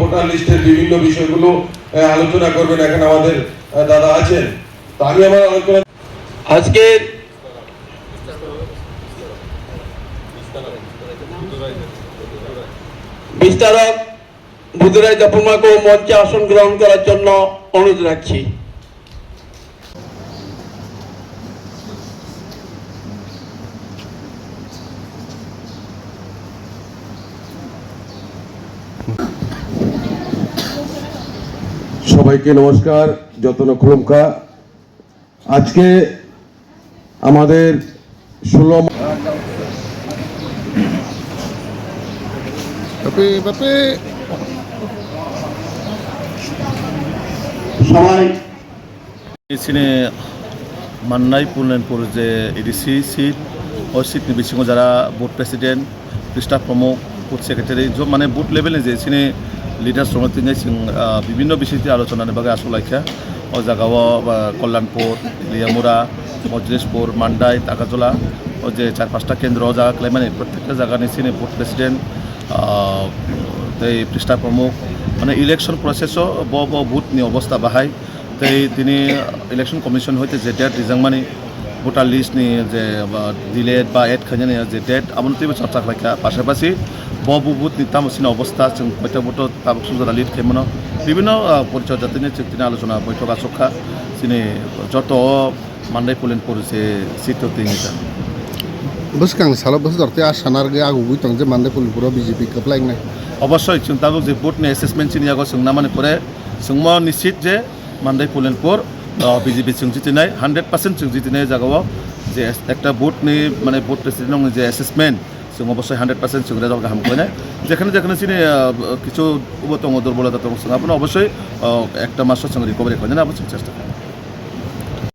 Voter লিস্টের বিভিন্ন বিষয়গুলো আলোচনা করবেন। এখানে আমাদের দাদা আছেন। তো আমি আমার আলোচনা আজকে বিস্তারক বুধুরাই দপুমাকে মঞ্চে আসন গ্রহণ করার জন্য অনুরোধ রাখছি। সবাইকে নমস্কার, যতন খুলুমকা। আজকে আমাদের 16 সবাই এখানে মান্নাই পুরনপুর যে এডিসি সিট ওই সিটনি বিশিঙ্গ যারা বুথ প্রেসিডেন্ট স্টাফ প্রমুখ বুথ সেক্রেটারি মানে বুথ লেভেলে যে এখানে লিডার্स दङ तिनै বিভিন্ন বিষয়টি আলোচনার বাকে আসল লাইখা ও জায়গাও কল্যাণপুর লিয়ামুরা মজলিসপুর মান্ডাই তাকাজলা ও যে 4-5টা কেন্দ্র জায়গা মানে প্রত্যেকটা জায়গানি সিনে বুথ প্রেসিডেন্ট পৃষ্ঠা প্রমুখ মানে ইলেকশন প্রসেসও বুথনি অবস্থা বাহাই তাই তিনি ইলেকশন কমিশন হইতে যে ডেট রিজাংমানি ভোটার লিস্টনি যে ডিলেট বা এড খাইনি যে ডেট আমন্ত্রিত চর্চা খাইখা পাশাপাশি বুথনি তামসিন অবস্থা जों বৈঠক বৈঠক তাবক সুজরা লিড খাইমনো বিভিন্ন পরিচয় জাতিনি চিন্তিনা আলোচনা বৈঠক আসখা সিনে যত মান্দাই পুলেনপুর যে সিট তিনিটা বসকাং সালা বস ধরতে আসানার গে আগুই তং যে মান্দাই পুলেনপুর বিজেপি কপ্লাইং নাই অবশ্যই চিন্তাবো যে বুথনি অ্যাসেসমেন্ট চিনি আগো जों মানে পরে जों নিশ্চিত যে মান্দাই পুলেনপুর বিজেপি जों জিতিনাই 100% जों জিতিনাই জায়গাও যে একটা বুথনি মানে বুথ প্রেসিডেন্ট যে অ্যাসেসমেন্ট जों অবশ্যই 100% जों রেজাল্ট গাহাম কইনা যেখানে যেখানে চিনি কিছু দুর্বলতা দङ जों আপনি অবশ্যই একটা মাস जों রিকভারি করেন আপনি চেষ্টা